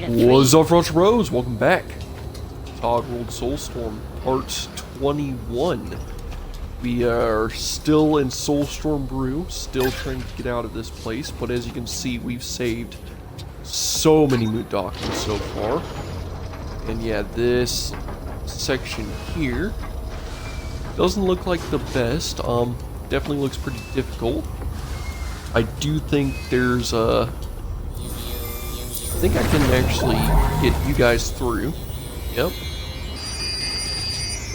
What's up, Rush Rose? Welcome back. Todd World Soulstorm, part 21. We are still in Soulstorm Brew, still trying to get out of this place, but as you can see, we've saved so many moot documents so far. And yeah, this section here doesn't look like the best. Definitely looks pretty difficult. I do think there's a... I think I can actually get you guys through. Yep.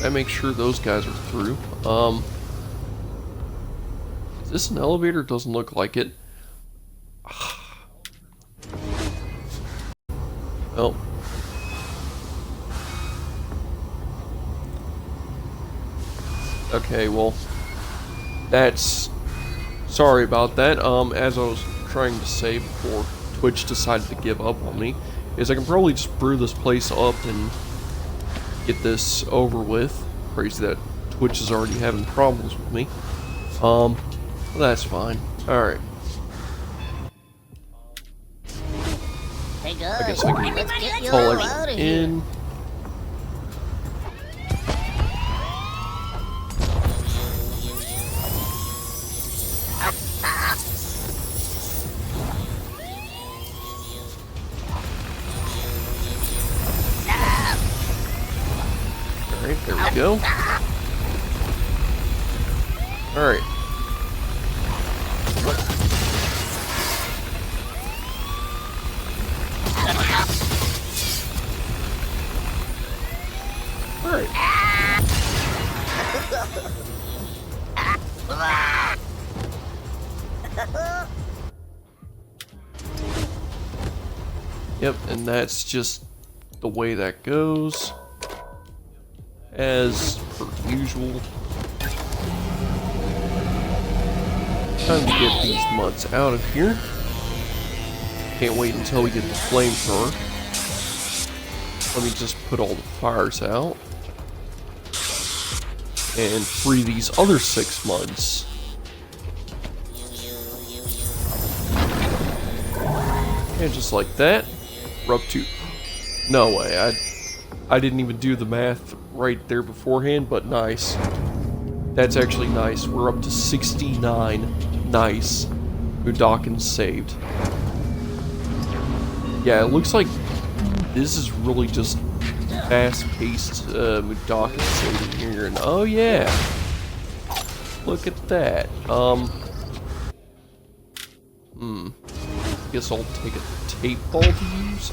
I make sure those guys are through. Is this an elevator? Doesn't look like it. Oh. Okay, well, that's... Sorry about that. As I was trying to say before Twitch decided to give up on me, is I can probably just brew this place up and get this over with. Crazy that Twitch is already having problems with me. Well, that's fine. Alright. Hey guys, I guess I can call everything in. Alright, there we go. Alright. Alright. Yep, and that's just the way that goes. As per usual. Time to get these mutts out of here. Can't wait until we get the flamethrower. Let me just put all the fires out. And free these other 6 mutts. And just like that, we're up to... No way, I didn't even do the math right there beforehand, but nice. That's actually nice. We're up to 69. Nice. Mudokins saved. Yeah, it looks like this is really just fast-paced Mudokins saving here. And oh yeah, look at that. Guess I'll take a tape ball to use.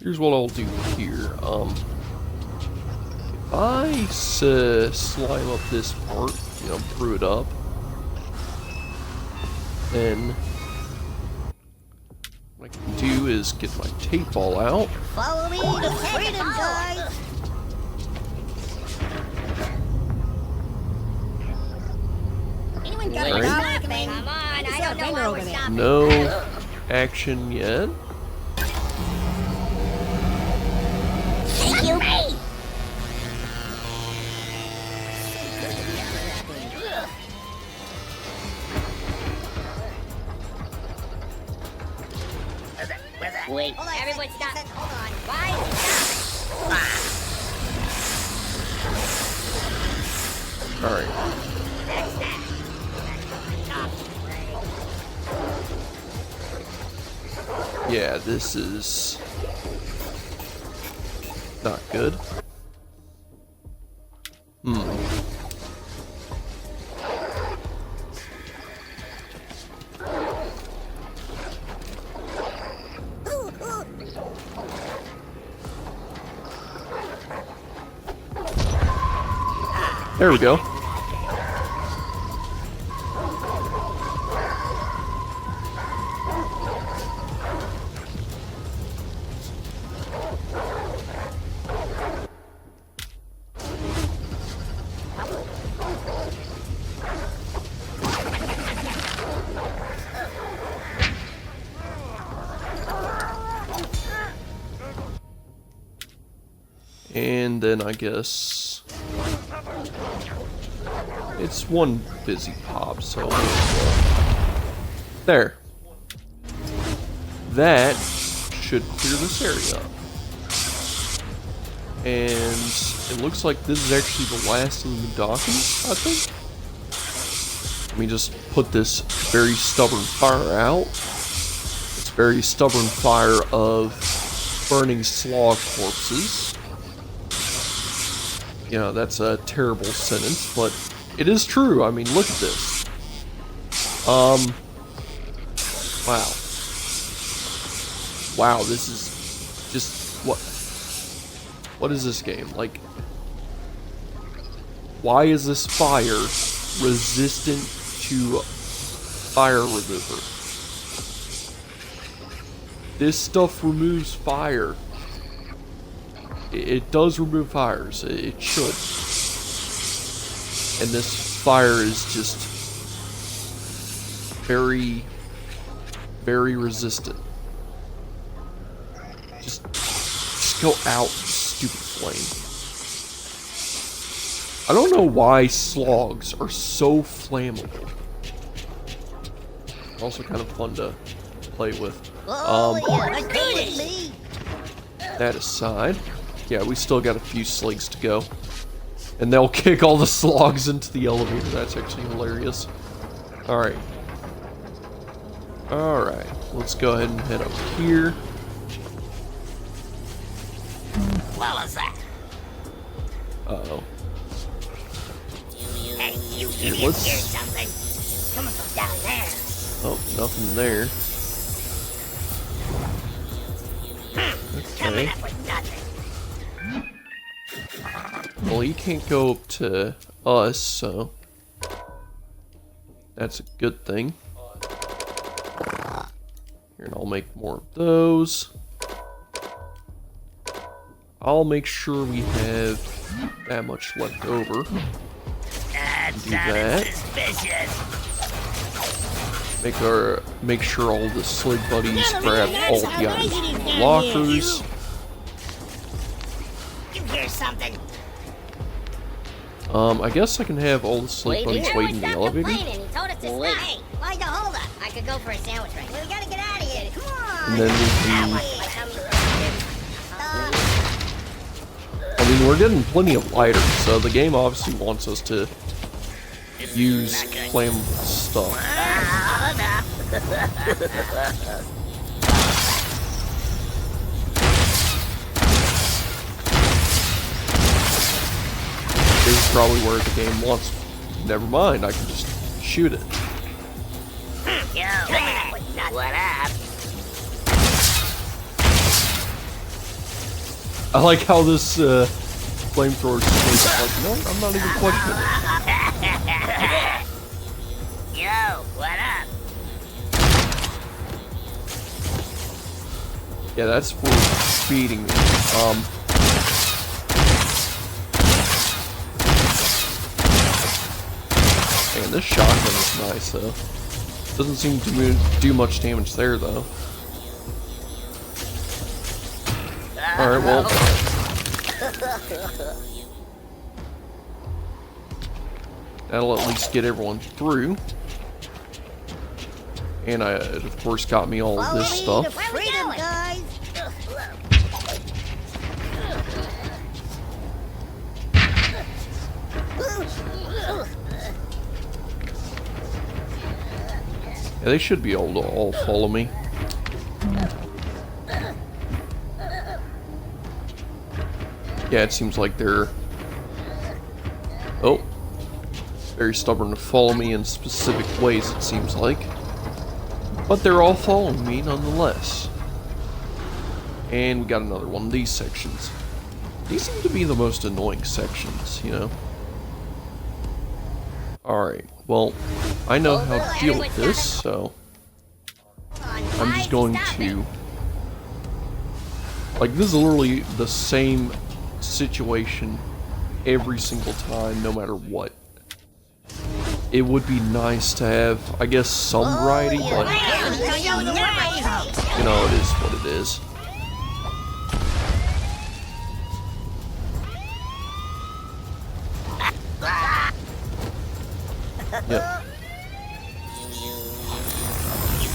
Here's what I'll do here. If I slime up this part, you know, brew it up, then what I can do is get my tape ball out. Follow me to freedom, guys! Anyone got a stop thing? Come on, I don't know why we're stopping. No action yet. Wait, everyone stop. Hold on. Why? Stop. Alright. Yeah, this is not good. There we go. And then I guess it's one busy pop, so There. That should clear this area up. And it looks like this is actually the last of the Mudokis, I think. Let me just put this very stubborn fire out. It's very stubborn fire of burning slog corpses. You know, that's a terrible sentence, but it is true. I mean, look at this. Wow. Wow, this is just, what is this game? Like, why is this fire resistant to fire remover? This stuff removes fire. It does remove fires. It should. And this fire is just very, very resistant. Just go out, stupid flame. I don't know why slogs are so flammable. Also kind of fun to play with. That aside, yeah, we still got a few sligs to go. And they'll kick all the slogs into the elevator. That's actually hilarious. Alright. Alright, let's go ahead and head over here. What was that? Uh-oh. Hey, you idiot, here's something. Coming from down there. Oh, nothing there. Coming Okay. up with nothing. Well, you can't go up to us, so that's a good thing. Here, and I'll make more of those. I'll make sure we have that much left over. Do that. Make sure all the slig buddies grab all the items from the lockers. You hear something? I guess I can have all the slig buddies wait in the elevator. Hey, why'd you hold up? I could go for a sandwich right now. We gotta get out of here. Come on. And then we can... I mean, we're getting plenty of lighters, so the game obviously wants us to use flammable stuff. This is probably where the game wants. Never mind, I can just shoot it. What up? I like how this flamethrower is like, no, I'm not even questioning it. Yo, what up? Yeah, that's for speeding me. Man, this shotgun is nice though. Doesn't seem to do much damage there though. Alright, well. That'll at least get everyone through. And it of course got me all of this stuff. Freedom, guys. Yeah, they should be able to all follow me. Yeah, it seems like they're... Oh. Very stubborn to follow me in specific ways, it seems like. But they're all following me nonetheless. And we got another one of these sections. These seem to be the most annoying sections, you know? Alright, well, I know how to deal with this, so... I'm just going to... Like, this is literally the same situation every single time, no matter what. It would be nice to have, I guess, some variety, but... You know, it is what it is. Yep. You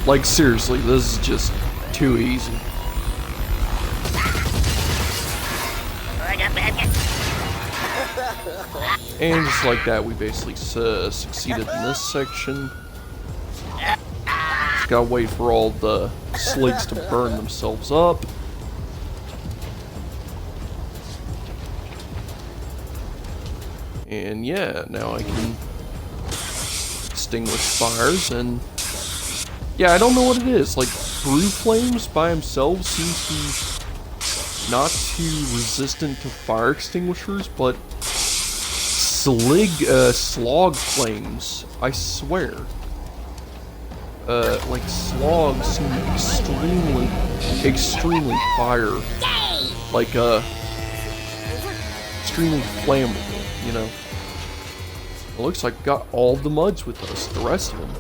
Like, seriously, this is just too easy. And just like that, we basically succeeded in this section. Just gotta wait for all the sligs to burn themselves up. And yeah, now I can extinguish fires, and yeah, I don't know what it is. Like, brew flames by themselves seem to be not too resistant to fire extinguishers, but slog flames, I swear. Like, slogs seem extremely fire, like, extremely flammable, you know? It looks like we got all the muds with us, the rest of them.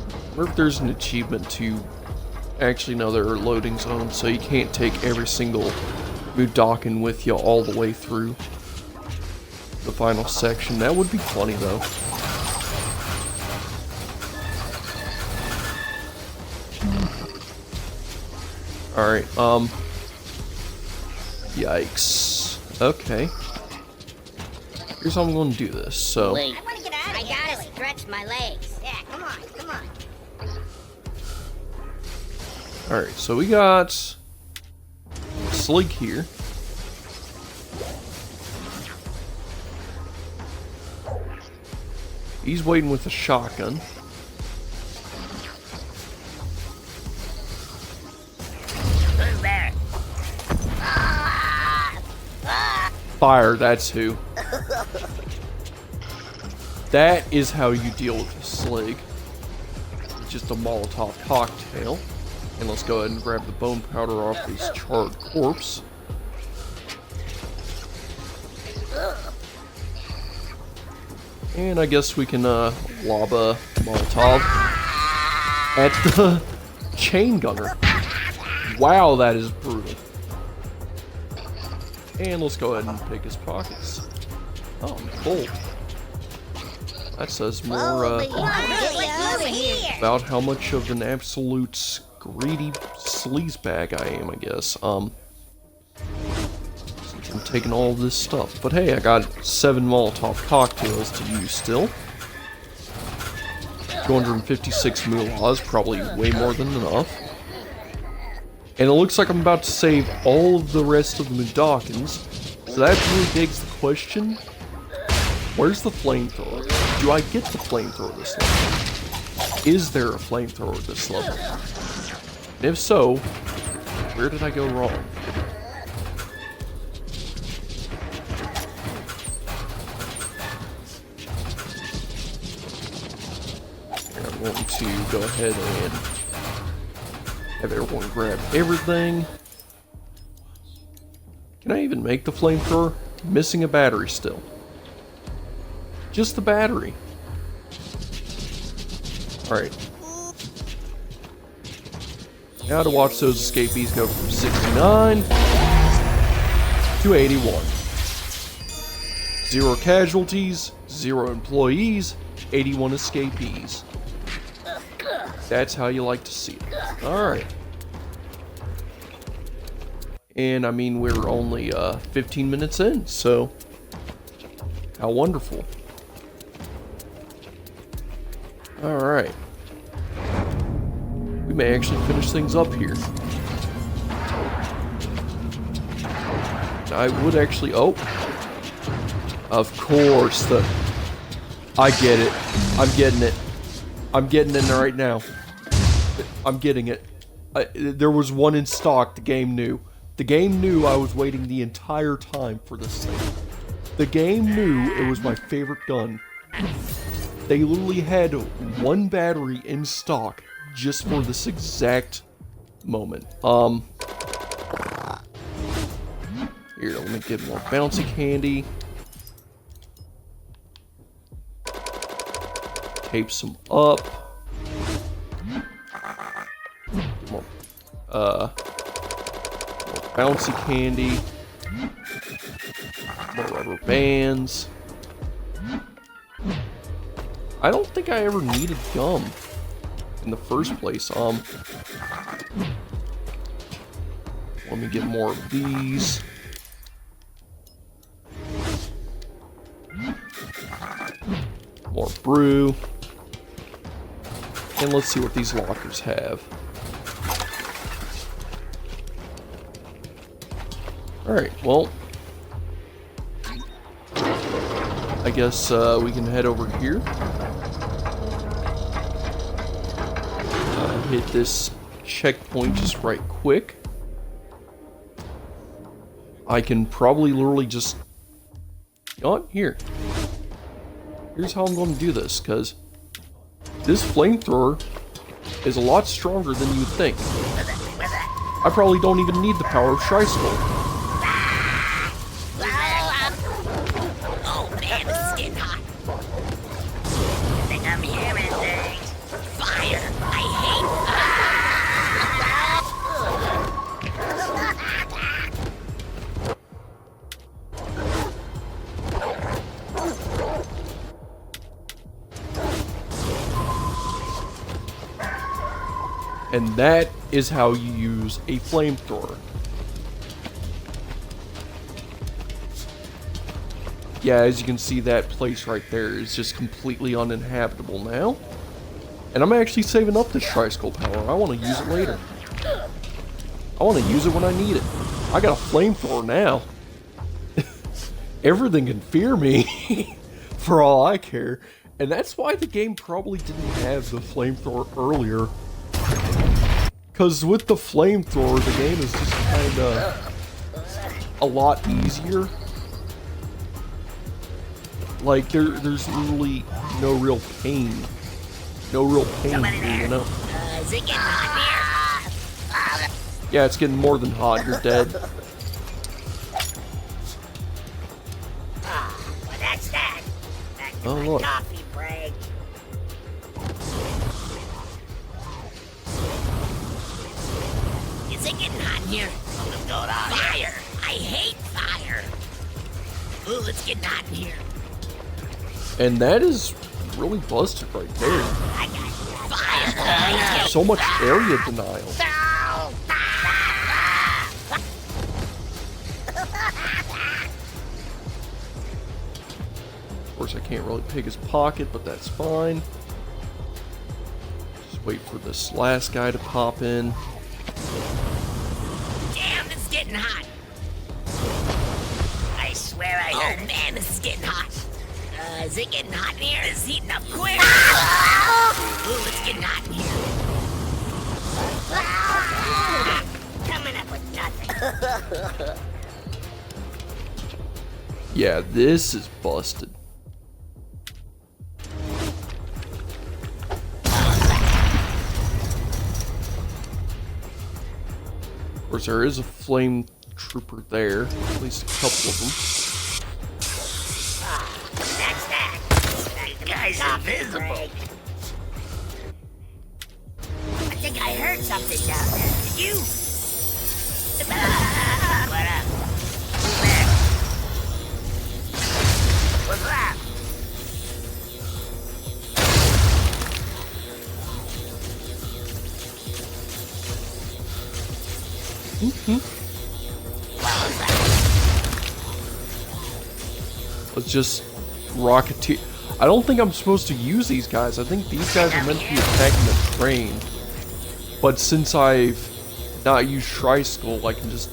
I wonder if there's an achievement to... Actually, no, there are loading zones, so you can't take every single Mudakin with you all the way through the final section. That would be funny, though. Alright, yikes. Okay. Here's how I'm going to do this, so... Wait. I want to get out of here. I gotta stretch my legs. Yeah, come on, come on. Alright, so we got... Slig here. He's waiting with a shotgun. Who's there? Fire, that's who. That is how you deal with a Slig. Just a Molotov cocktail. And let's go ahead and grab the bone powder off his charred corpse. And I guess we can lob a Molotov at the chain gunner. Wow, that is brutal. And let's go ahead and pick his pockets. Oh, I'm full. That says more about how much of an absolute greedy sleazebag I am, I guess. Since I'm taking all of this stuff. But hey, I got 7 Molotov cocktails to use still. 256 mullahs, probably way more than enough. And it looks like I'm about to save all of the rest of the Mudakins. So that really begs the question, where's the flamethrower? Do I get the flamethrower this level? Is there a flamethrower this level? And if so, where did I go wrong? And I'm going to go ahead and have everyone grab everything. Can I even make the flamethrower? Missing a battery still. Just the battery. Alright. Now to watch those escapees go from 69 to 81. 0 casualties, 0 employees, 81 escapees. That's how you like to see it. Alright. And I mean, we're only 15 minutes in, so how wonderful. Alright. We may actually finish things up here. I would actually... Oh! Of course, I get it. I'm getting it. I'm getting in there right now. I'm getting it. There was one in stock, the game knew. The game knew I was waiting the entire time for this thing. The game knew it was my favorite gun. They literally had one battery in stock just for this exact moment. Here, let me get more bouncy candy. Tape some up. More bouncy candy. More rubber bands. I don't think I ever needed gum. in the first place. Let me get more of these. More brew. And let's see what these lockers have. Alright, well, I guess we can head over here. Hit this checkpoint just right quick. I can probably literally just... Oh, here. Here's how I'm going to do this, because this flamethrower is a lot stronger than you would think. I probably don't even need the power of Soulstorm. Oh man, this is getting hot. I think I'm hearing things. Fire! I hate And that is how you use a flamethrower. Yeah, as you can see, that place right there is just completely uninhabitable now. And I'm actually saving up this tricycle power. I want to use it later. I want to use it when I need it. I got a flamethrower now. Everything can fear me, for all I care. And that's why the game probably didn't have the flamethrower earlier. Because with the flamethrower, the game is just kind of a lot easier. Like, there's really no real pain. No real pain here, you know? Is it getting hot here? Yeah, it's getting more than hot. You're dead. Well, that's that. Back to Oh, my look. coffee break. Is it getting hot in here? Something's going on. Fire! I hate fire. Ooh, it's getting hot in here. And that is really busted right there. I got fire. So much area denial. Of course, I can't really pick his pocket, but that's fine. Just wait for this last guy to pop in. Damn, it's getting hot. I swear I heard it. Oh man, this is getting hot. Is it getting hot in here? It's heating up quick. Ooh, it's getting hot in here. Coming up with nothing. Yeah, this is busted. Of course, there is a flame trooper there. At least a couple of them. That's that. The guy's invisible. I think I heard something down there. Did you? What up? Who's there? What's that? Let's just rocketeer. I don't think I'm supposed to use these guys. I think these guys are meant to be attacking the train. But since I've not used Tricycle, I can just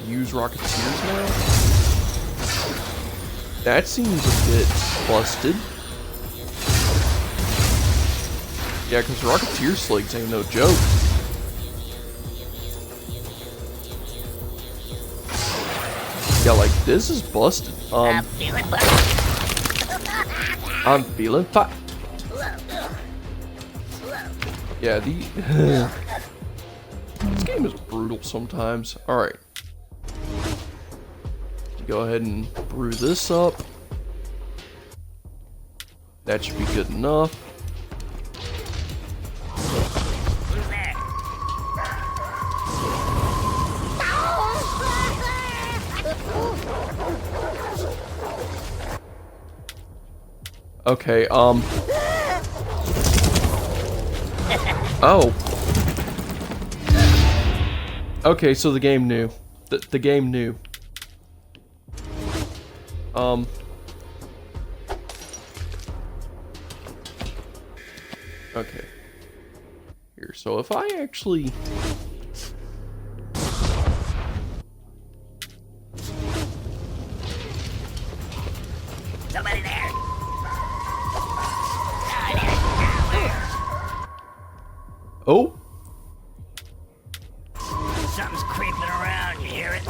use Rocketeers now? That seems a bit busted. Yeah, because Rocketeer sligs ain't no joke. Yeah, like, this is busted. I'm feeling I'm feeling fine. Yeah, this game is brutal sometimes. Alright. Go ahead and brew this up. That should be good enough. Who's there? Okay, Oh. Okay, so the game knew. The game knew. Okay. Here, so if I actually... Somebody there. Oh! Something's creeping around, you hear it?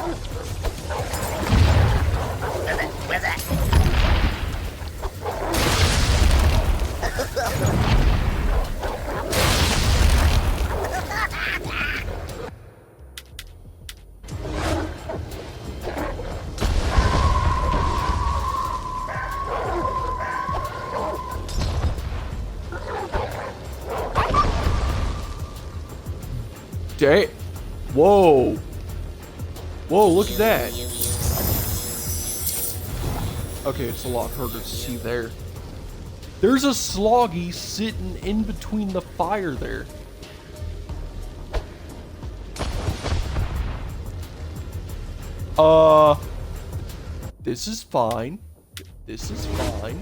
Where's that? Dang. Whoa. Whoa, look at that. Okay, it's a lot harder to see there. There's a sloggy sitting in between the fire there. This is fine. This is fine.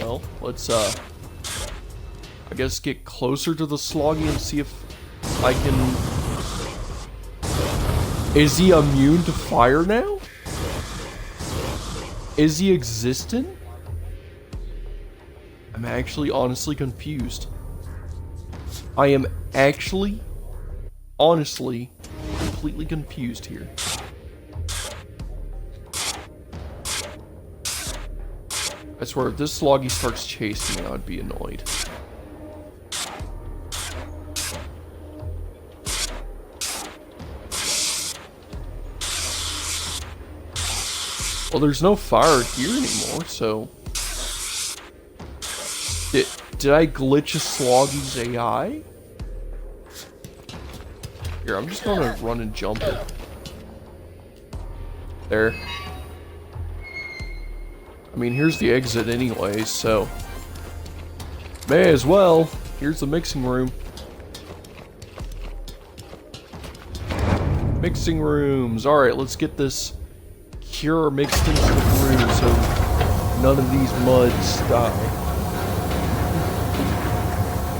Well, let's, I guess get closer to the sloggy and see if I can... Is he immune to fire now? Is he existent? I'm actually honestly confused. I am actually, honestly, completely confused here. I swear, if this sloggy starts chasing me, I'd be annoyed. Well, there's no fire here anymore, so... Did I glitch a sloggy's AI? Here, I'm just gonna run and jump it. There. I mean, here's the exit anyways, so... May as well. Here's the mixing room. Mixing rooms. Alright, let's get this cure mixed into the brew so none of these muds die.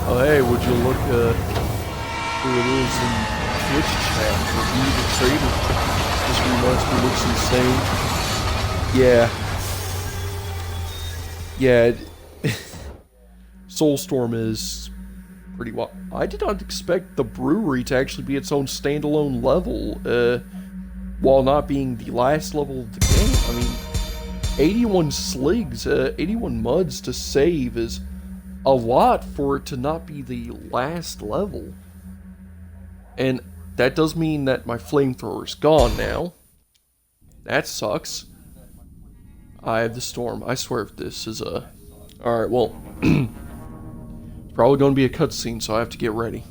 Oh hey, would you look who it is in Twitch chat? Review the trader. This remaster looks insane. Yeah. Yeah. Soulstorm is pretty wild. I did not expect the brewery to actually be its own standalone level, while not being the last level of the game. I mean, 81 sligs, 81 muds to save is a lot for it to not be the last level. And that does mean that my flamethrower is gone now. That sucks. I have the storm. I swear if this is a... Alright, well... it's probably going to be a cutscene, so I have to get ready.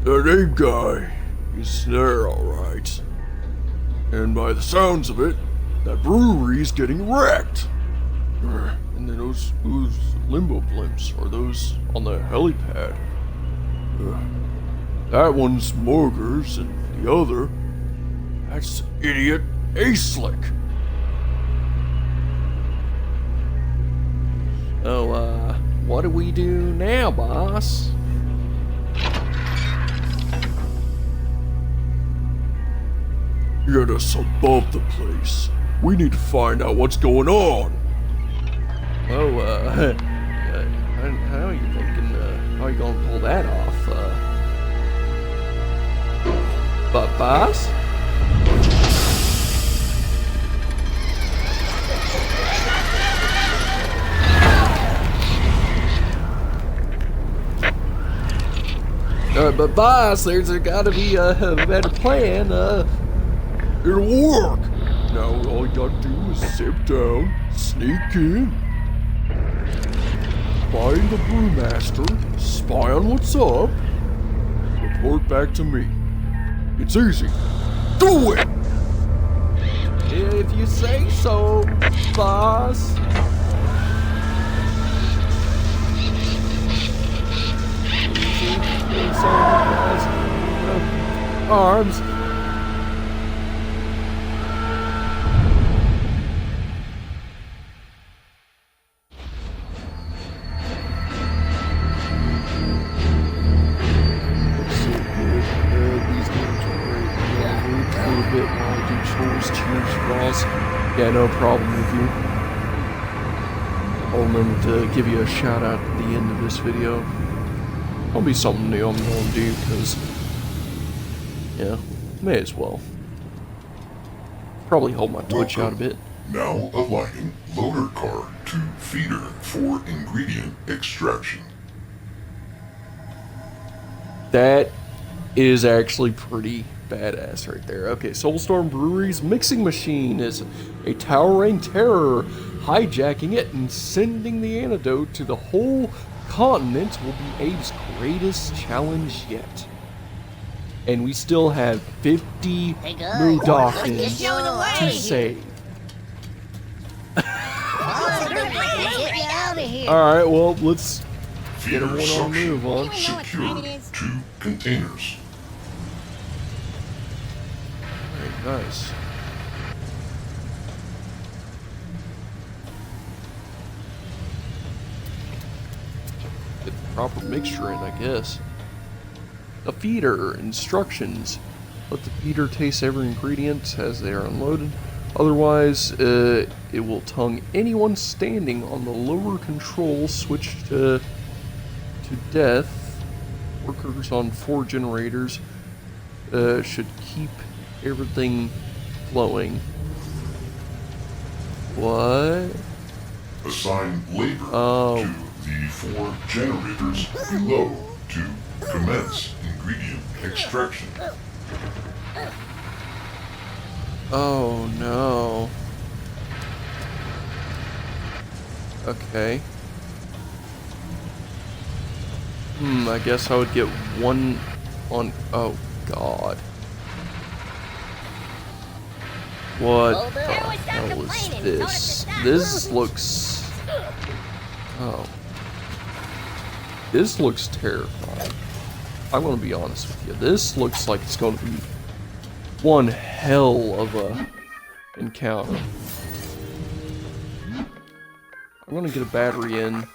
That ape guy is there, alright. And by the sounds of it, that brewery's getting wrecked. And then those limbo blimps are those on the helipad. That one's Morgers, and the other, that's idiot A-Slick. Oh, what do we do now, boss? Get us above the place. We need to find out what's going on. Oh, how are you thinking, how are you gonna pull that off, but boss? But boss, there's gotta be a better plan, It'll work. Now all you gotta do is zip down, sneak in, find the brewmaster, spy on what's up, report back to me. It's easy. Do it! If you say so, boss. Arms. Yeah, no problem with you. I'll remember to give you a shout out at the end of this video. That'll be something new I'm going to do because, yeah, may as well. Probably hold my Twitch out a bit. Now aligning loader car to feeder for ingredient extraction. That is actually pretty badass right there. Okay, Soulstorm Brewery's mixing machine is a towering terror. Hijacking it and sending the antidote to the whole continent will be Abe's greatest challenge yet. And we still have 50 Mudokins to save. Alright, well, let's get everyone on the move, huh? Secured 2 containers. Very nice. Get the proper mixture in, I guess. A feeder. Instructions. Let the feeder taste every ingredient as they are unloaded. Otherwise, it will tongue anyone standing on the lower control switch to death. Workers on 4 generators should keep everything flowing. What? Assign labor to the 4 generators below to commence ingredient extraction. Oh no. Okay. I guess I would get one on. Oh god. What the hell is this? This looks. Oh. This looks terrifying. I'm gonna be honest with you. This looks like it's gonna be one hell of a encounter. I'm gonna get a battery in.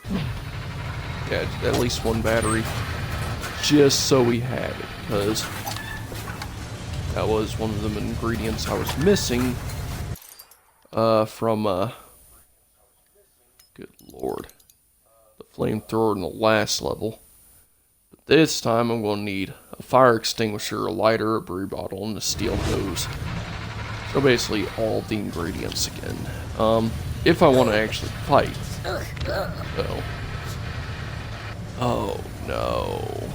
Yeah, at least one battery. Just so we have it, because that was one of the ingredients I was missing from good lord, the flamethrower in the last level. But this time I'm going to need a fire extinguisher, a lighter, a brew bottle, and a steel hose. So basically all the ingredients again. If I want to actually fight. So. Oh no.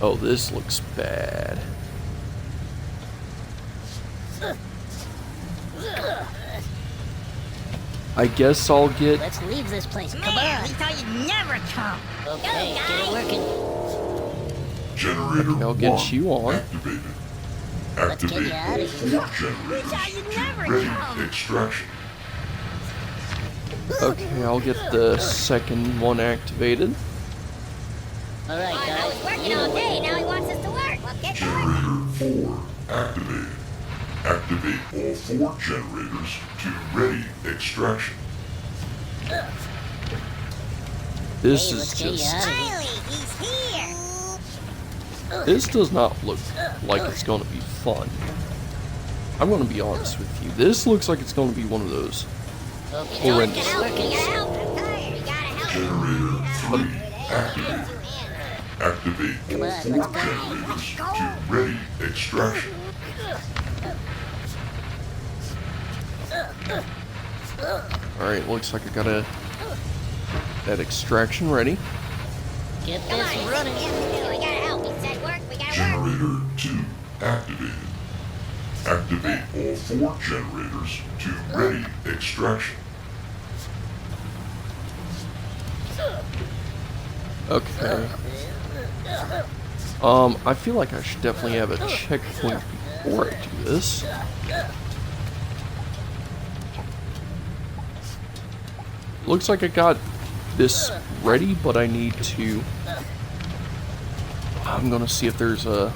Oh, this looks bad. I guess I'll get. Let's leave this place. Come on. We thought you'd never come. Okay, get it working. Generator I'll get 1 you on. activated. Let's get Activate you out all of 4 here. generators We thought you'd to never ready come. extraction. Okay, I'll get the second one activated. All right, guys. I was working all day, now he wants us to work. Well, get to work. Generator 4 activated. Activate all 4 generators to ready extraction. This Hey, is let's get you just. out of here. Finally, he's here. This does not look like it's going to be fun. I'm going to be honest with you. This looks like it's going to be one of those Okay, horrendous. get We working. gotta help. I'm tired. We gotta help. Generator 3 activated. Activate all on, 4 let's go. generators to ready extraction. Alright, looks like I got that extraction ready. Get Come on, this it's running. we gotta help. He said work, we gotta work. Generator 2 activated. Activate all 4 generators to ready extraction. Okay. I feel like I should definitely have a checkpoint before I do this. Looks like I got this ready, but I need to... I'm gonna see if there's a...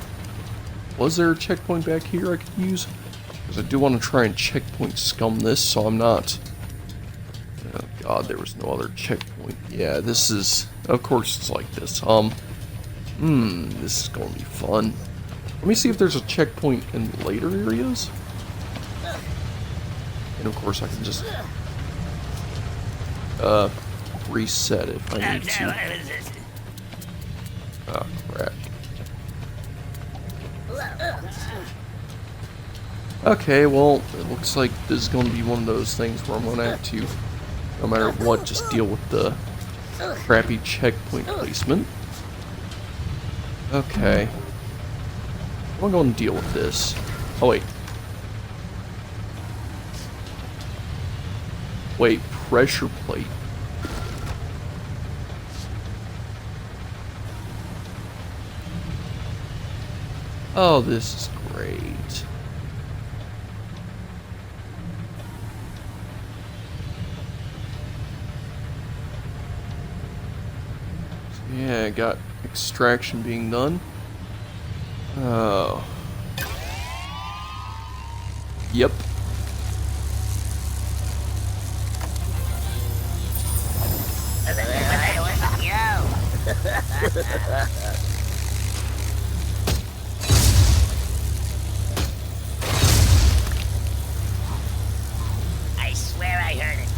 Was there a checkpoint back here I could use? Because I do want to try and checkpoint scum this, so I'm not... Oh god, there was no other checkpoint. Yeah, this is... Of course it's like this. This is gonna be fun. Let me see if there's a checkpoint in later areas. And of course I can just... reset if I need to. Oh, crap. Okay, well, it looks like this is going to be one of those things where I'm going to have to, no matter what, just deal with the crappy checkpoint placement. Okay. I'm going to deal with this. Oh, wait. Wait, pressure plate. Oh, this is great. So, yeah, I got extraction being done. Oh. Yep. I swear I heard it.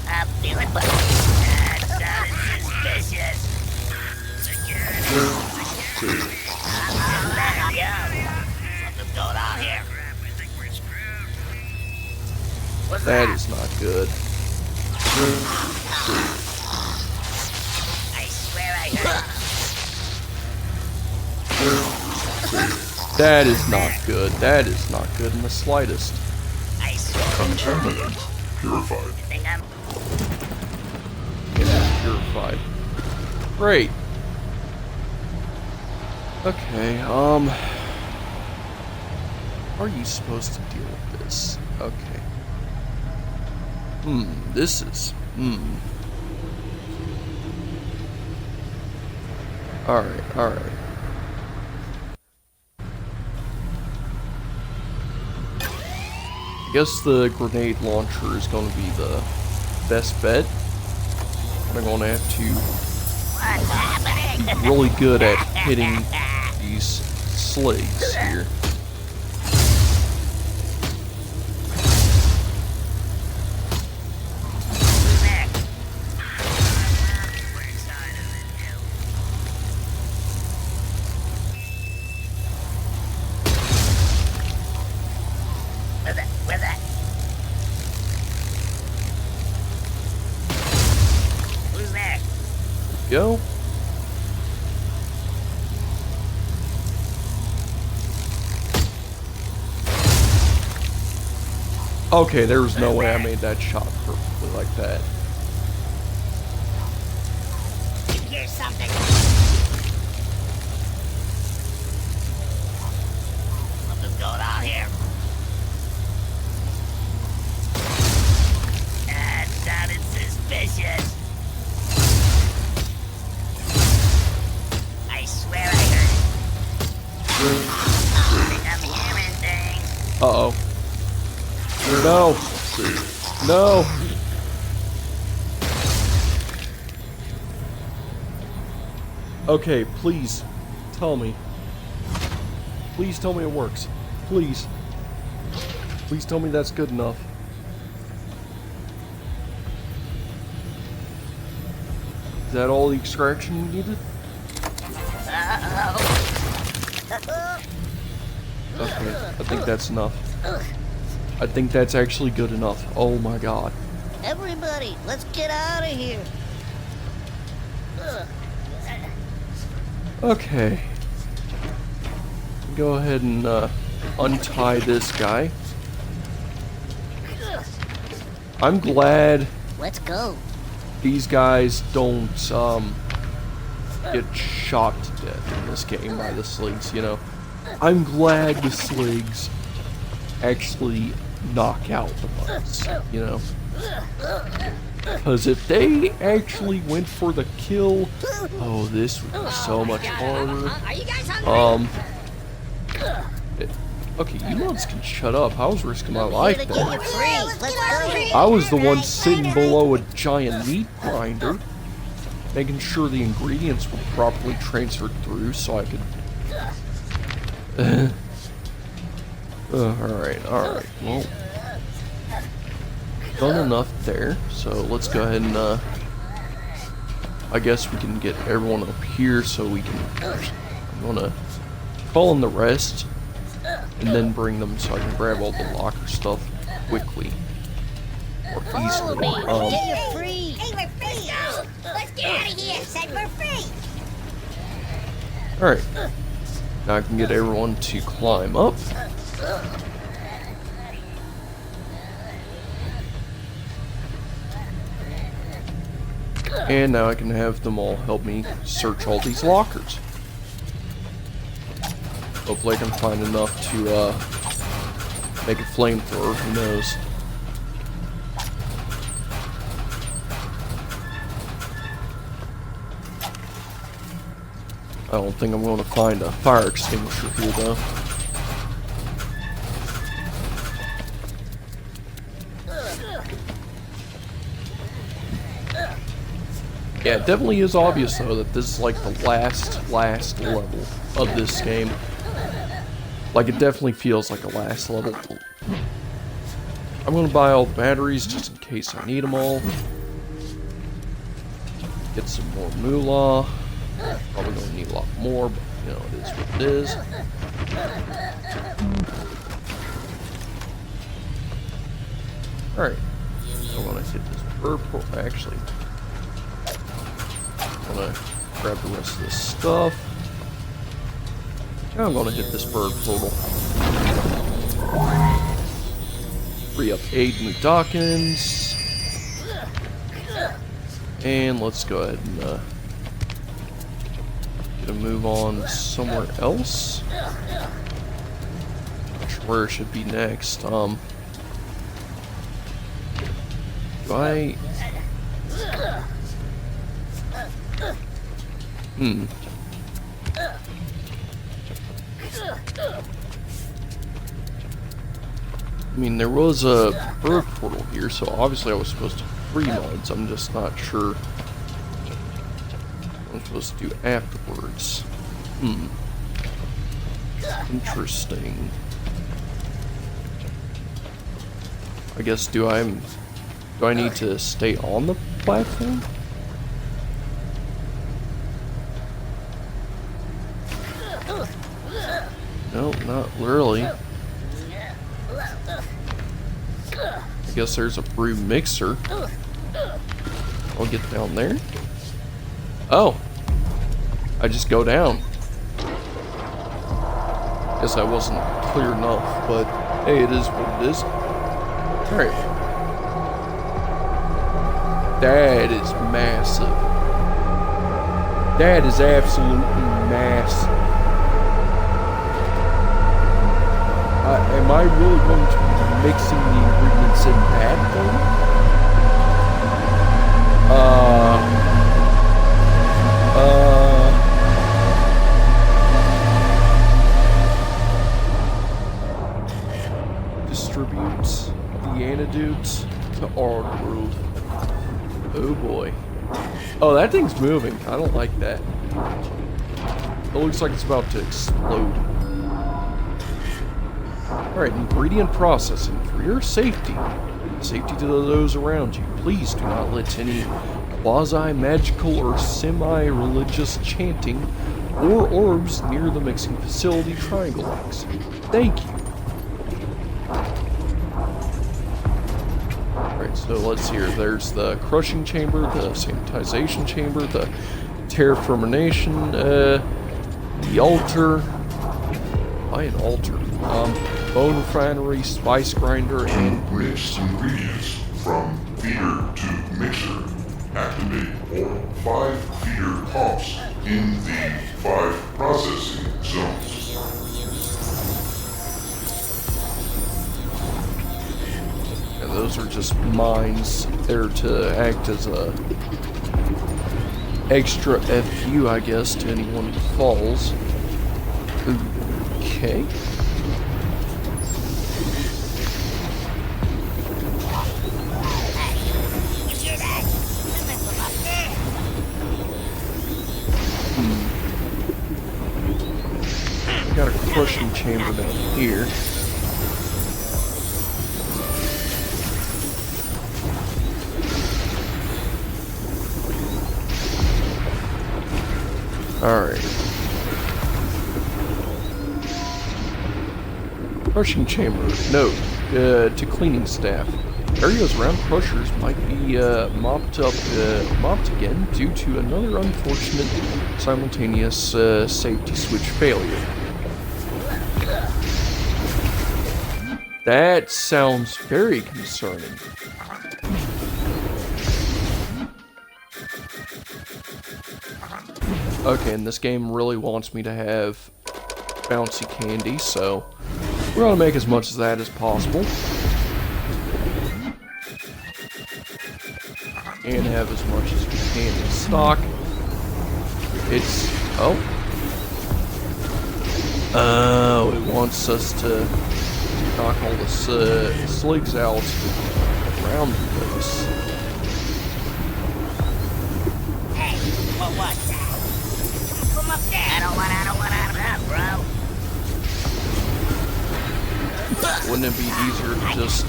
I'm feeling but that sounded suspicious. Security. Let it go. Something's going on here. What's That that? is not good. I swear I heard it. That is not good. That is not good in the slightest. I swear. Contaminant purified. I think I'm... Yeah, purified. Great. Okay, how are you supposed to deal with this? Okay. This is... Alright, alright. I guess the grenade launcher is going to be the best bet. I'm going to have to What's happening? be really good at hitting these slaves here. Who's there? Which side of it, you? Where's that? Where's that? Who's there? Go. Okay, there was no way I made that shot perfectly like that. You hear something? Something's going on here. That sounded suspicious. I swear I heard it. I think I'm hearing things. Uh-oh. No. No. Okay, please. Tell me. Please tell me it works. Please. Please tell me that's good enough. Is that all the extraction you needed? Okay, I think that's enough. I think that's actually good enough. Oh my god. Everybody, let's get out of here. Okay. Go ahead and untie this guy. I'm glad Let's go. these guys don't get shot to death in this game by the slugs, you know. I'm glad the slugs actually knock out the bugs, you know. Because if they actually went for the kill, oh, this would be so much harder. Are you guys hungry? Okay, you ones can shut up. I was risking my Here life to get there. you free. Let's go. I was the one sitting below a giant meat grinder, making sure the ingredients were properly transferred through so I could... alright. Well, done enough there, so let's go ahead and, I guess we can get everyone up here so we can... I'm gonna call in the rest, and then bring them so I can grab all the locker stuff quickly. Or Follow easily. me. Let's get you free. Hey, we're free. Let's get out of here. Said we're free. Alright. Now I can get everyone to climb up. And now I can have them all help me search all these lockers. Hopefully I can find enough to make a flamethrower, who knows. I don't think I'm going to find a fire extinguisher here though. Yeah, it definitely is obvious though that this is like the last level of this game. Like it definitely feels like a last level. I'm gonna buy all the batteries just in case I need them all. Get some more moolah. Probably gonna need a lot more, but you know, it is what it is. Alright. I'm gonna hit this purple. Actually, I'm gonna grab the rest of this stuff. Now I'm gonna hit this bird portal. Free up 8 new Dawkins. And let's go ahead and get a move on somewhere else. Not sure where it should be next. Do I... I mean, there was a bird portal here, so obviously I was supposed to free mods. I'm just not sure what I'm supposed to do afterwards. Interesting. I guess, do I need to stay on the platform? No, not really. I guess there's a brew mixer. I'll get down there. Oh, I just go down. Guess I wasn't clear enough, but hey, it is what it is. Alright. That is massive. That is absolutely massive. Am I really going to be mixing the ingredients in that thing? Distributes the antidote to Argrove. Oh boy. Oh, that thing's moving. I don't like that. It looks like it's about to explode. Alright, ingredient processing. For your safety, safety to those around you, please do not let any quasi-magical or semi-religious chanting or orbs near the mixing facility triangle X. Thank you. Alright, Alright, so let's see here. There's the crushing chamber, the sanitization chamber, the terraformation, the altar. Why an altar? Bone refinery, spice grinder, and Mix ingredients from feeder to mixer. Activate all 5 feeder pumps in the 5 processing zones. yeah, those are just mines there to act as a extra FU, I guess, to anyone who falls. Okay. You hear that? Something from up there. Got a crushing chamber down here. Alright. Crushing chamber. Note, to cleaning staff. Areas around crushers might be mopped again due to another unfortunate simultaneous safety switch failure. That sounds very concerning. Okay, and this game really wants me to have bouncy candy, so we're gonna make as much of that as possible. And have as much as we can in stock. It's... oh. Oh, it wants us to knock all the sligs out around the place. Hey, what was that? From up there. I don't want that, bro. Wouldn't it be easier to just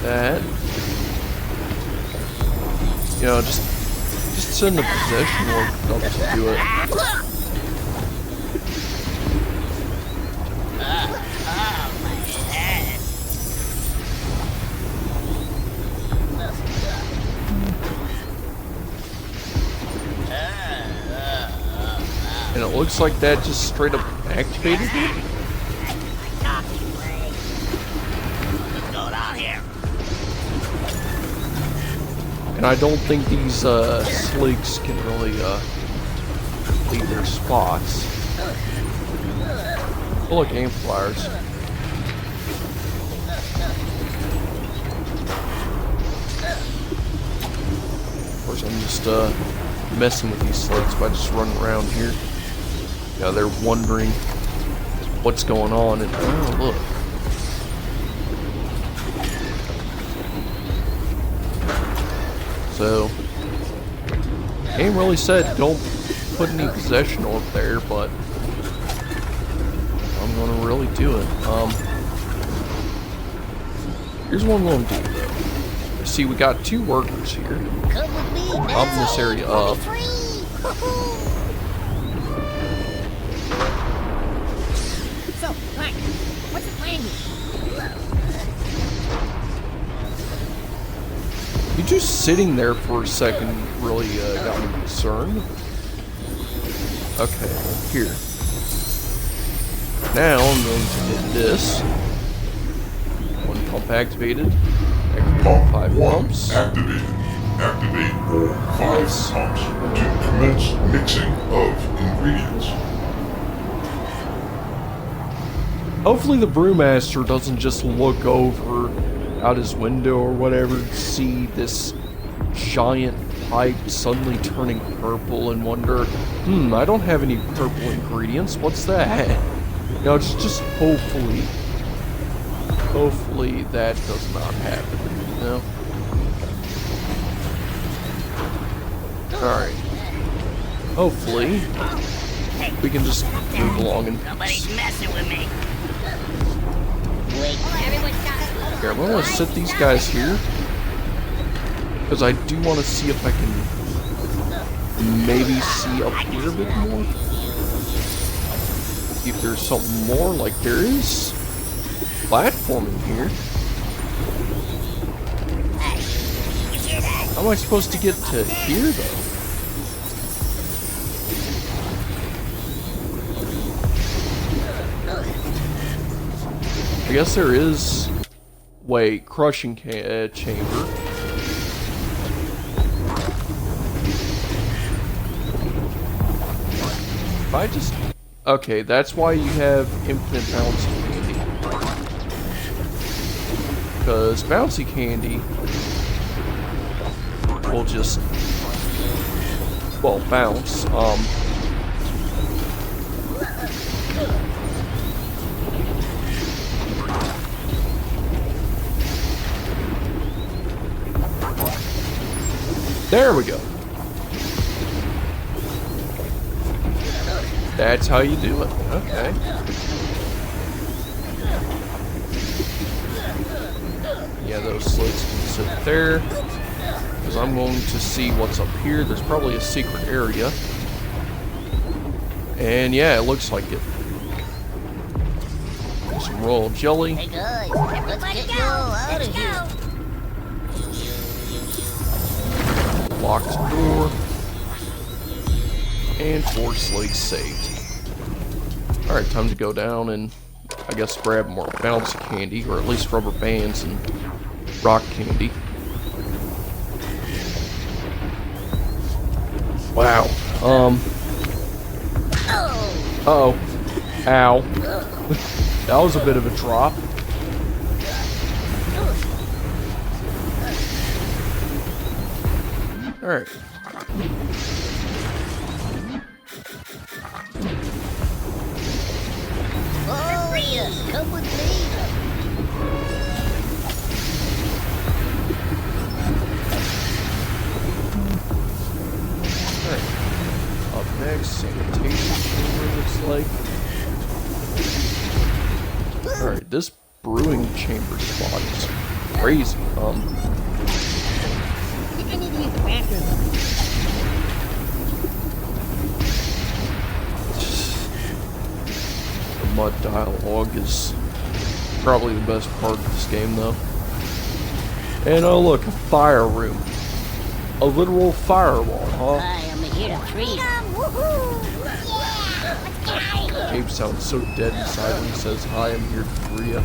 that? You know, just send the possession orb up to do it. Oh, my head. And it looks like that just straight up activated it. What's going on here? And I don't think these sligs can really leave their spots. Oh, look, amplifiers. Of course, I'm just messing with these sligs by just running around here. Yeah, they're wondering what's going on, and oh, look. So, game really said don't put any possession orb there, but I'm gonna really do it. Here's what I'm gonna do though. See, we got 2 workers here. Come with me now. Mopping this area up. Free. So, Frank, what's the plan here? You just sitting there for a second really got me concerned. Okay, here. Now I'm going to hit this. 1 pump activated. Activate Pump 5 1 pumps. activated. Activate all 5 pumps to commence mixing of ingredients. Hopefully the brewmaster doesn't just look over out his window or whatever and see this giant pipe suddenly turning purple and wonder, I don't have any purple ingredients, what's that? You know, just hopefully that does not happen, you know? Alright. Hopefully we can just move along and... Somebody's messing with me. Wait, everyone stop. Here, I'm gonna sit these guys here. Because I do want to see if I can maybe see up here a bit more. If there's something more, like there is platforming here. How am I supposed to get to here, though? I guess there is... Wait, crushing chamber. If I just... Okay, that's why you have infinite bouncy candy. Because bouncy candy will just... Well, bounce. There we go. That's how you do it. Okay. Yeah, those slits can sit there. Because I'm going to see what's up here. There's probably a secret area. And yeah, it looks like it. Some royal jelly. Hey guys, let's get you out of here. Locked door. And 4 slates saved. Alright, time to go down and I guess grab more bouncy candy, or at least rubber bands and rock candy. Wow. Uh-oh. Ow. That was a bit of a drop. Alright. Oh yes, come with me. Alright. Up next, sanitation chamber looks like. Alright, this brewing chamber spot is crazy. I need to use the bathroom. The mud dialogue is probably the best part of this game, though. And oh look, a fire room. A literal firewall, huh? Hi, I'm here to treat. Woohoo! Yeah! Let's go! Abe sounds so dead inside when he says, "Hi, I'm here to free ya."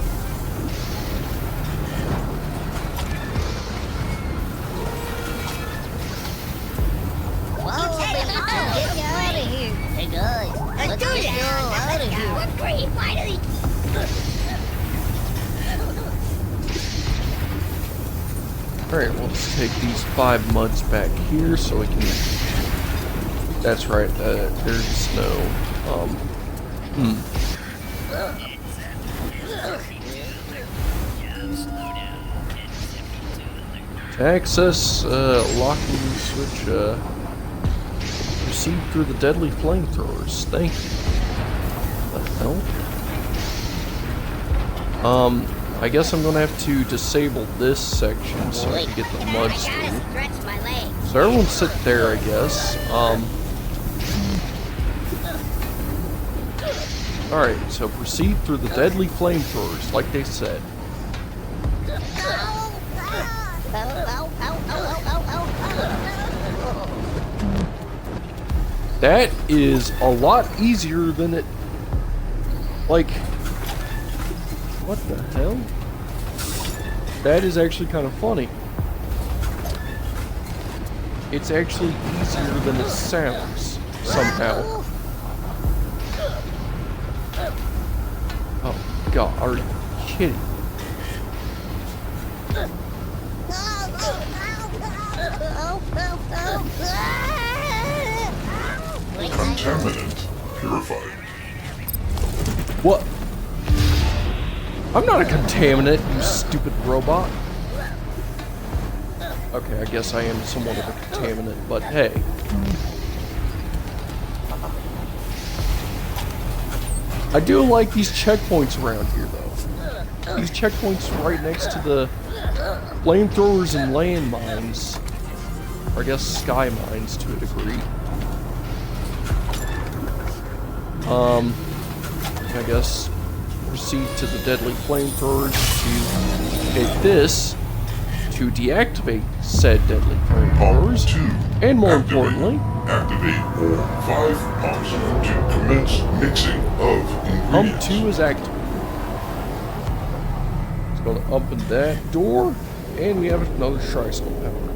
Whoa, baby, get you out of here. Hey guys, let's get you out of here. We're free, finally! Alright, well, let's take these 5 muds back here so we can... That's right, there's no, To access, locking switch, proceed through the deadly flamethrowers. Thank you. What the hell? I guess I'm gonna have to disable this section so I can get the muds I gotta through. stretch my legs. So everyone sit there, I guess. Alright, so proceed through the deadly flamethrowers, like they said. Ow, ow, ow, ow, ow, ow, ow. That is a lot easier than it... Like... What the hell? That is actually kind of funny. It's actually easier than it sounds, somehow. Oh god, are you kidding? Contaminant purified. What? I'm not a contaminant, you stupid robot. Okay, I guess I am somewhat of a contaminant, but hey. I do like these checkpoints around here, though. These checkpoints right next to the flamethrowers and landmines. Or I guess sky mines to a degree. I guess proceed to the deadly flamethrowers to take this to deactivate said deadly flame Pump throwers, 2. and more Activate. importantly, Activate all 5 pumps to commence mixing of Pump ingredients. 2 is active. It's going to open that door, and we have another tricycle power.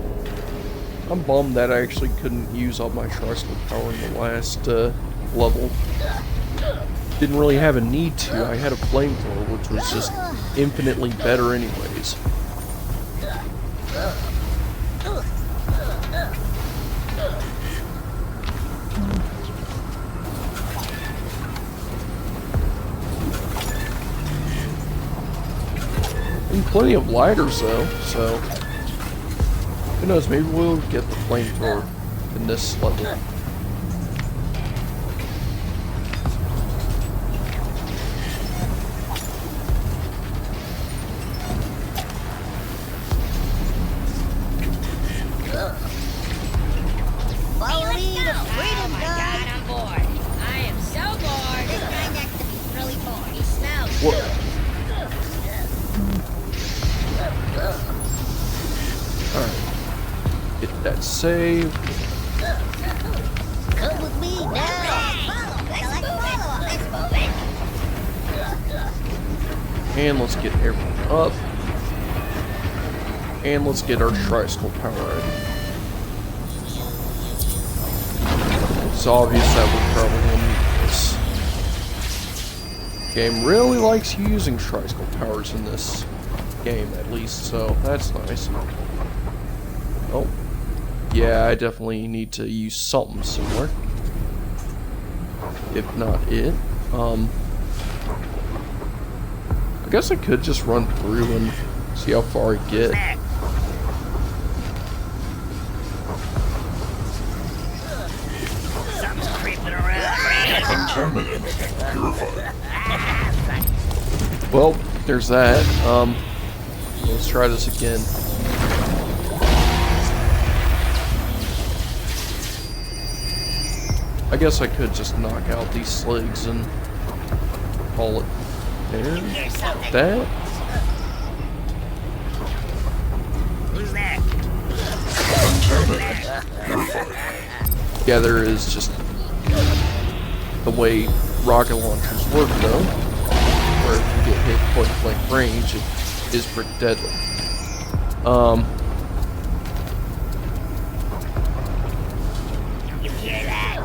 I'm bummed that I actually couldn't use all my tricycle power in the last level. Didn't really have a need to. I had a flamethrower, which was just infinitely better anyways. And plenty of lighters though, so who knows, maybe we'll get the flamethrower in this level. Follow me to freedom, guys. I'm bored. I am so bored. This guy next to me's really bored. He smells. What? Alright. Get that save. Come with me now. Let's move it. And let's get everyone up. And let's get our tricycle power ready. It's obvious that we're probably gonna need this. Game really likes using tricycle powers in this game, at least, so that's nice. Oh. Yeah, I definitely need to use something similar. If not it. I guess I could just run through and see how far I get. Something's creeping around. Contaminant purified. Well, there's that. Let's try this again. I guess I could just knock out these sligs and call it there. That? Who's there? Contaminant purified. Yeah, there is just the way rocket launchers work, though. Where if you get hit point blank range, it is pretty deadly. You hear that?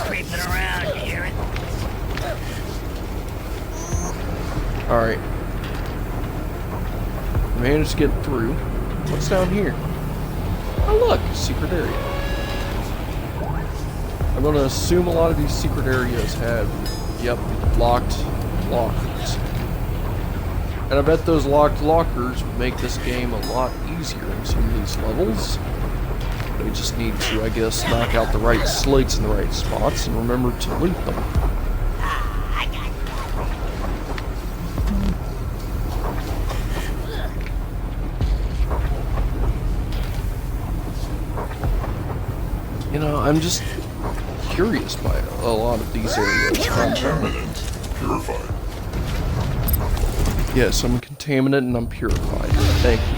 Creeping around. You hear it? Alright. Managed to get through. What's down here? Oh look, secret area. I'm gonna assume a lot of these secret areas have, yep, locked lockers. And I bet those locked lockers would make this game a lot easier in some of these levels. We just need to, I guess, knock out the right sligs in the right spots and remember to loot them. You know, I'm just curious by a lot of these areas. Contaminant purified. Yes, I'm contaminant and I'm purified. Thank you.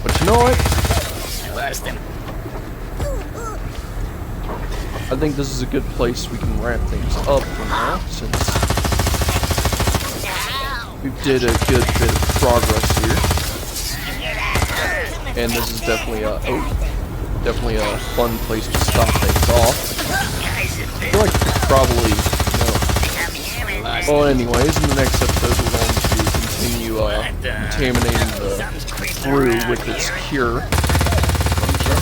But you know what? I lost him. I think this is a good place we can wrap things up for now, since we did a good bit of progress here. And this is definitely definitely a fun place to stop things off. I feel like we could probably, you know, well anyways, in the next episode we're going to continue contaminating the brew with its cure.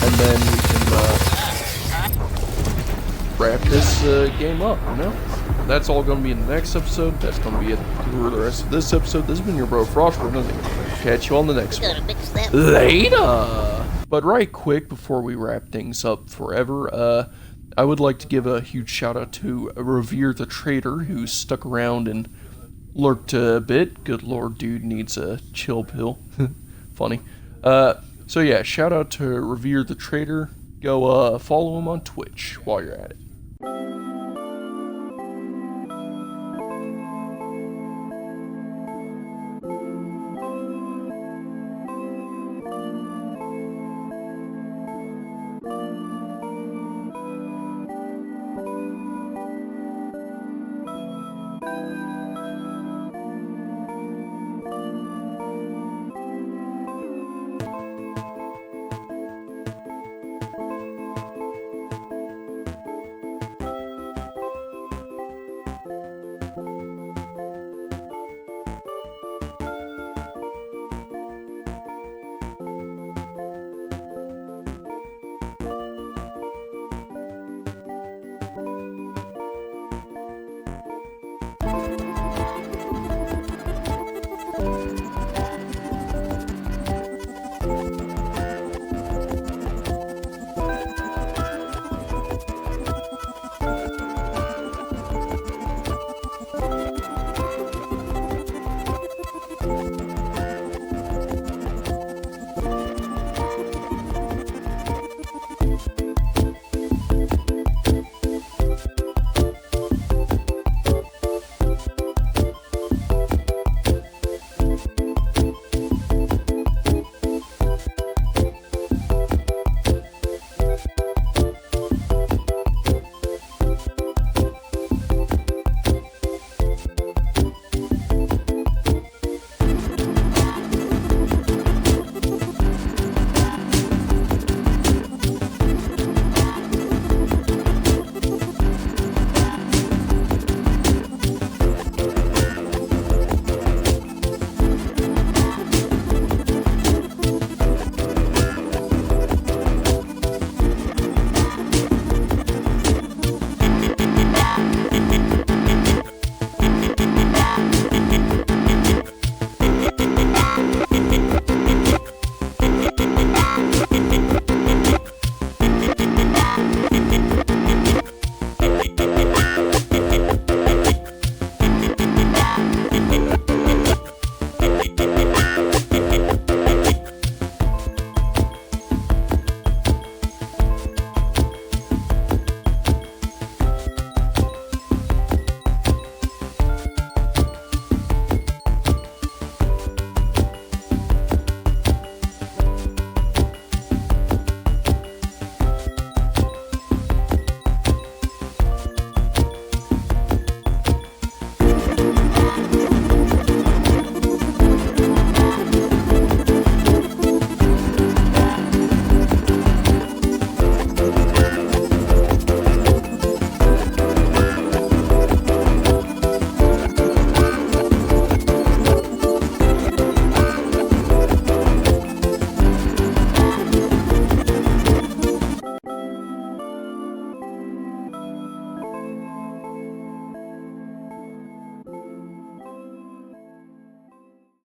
And then we can wrap this game up, you know? That's all going to be in the next episode. That's going to be it for the rest of this episode. This has been your bro Frost. We're going to catch you on the next one. Gotta mix that. Later! But right quick, before we wrap things up forever, I would like to give a huge shout out to Revere the Trader, who stuck around and lurked a bit. Good lord, dude needs a chill pill. Funny. So yeah, shout out to Revere the Trader. Go follow him on Twitch while you're at it.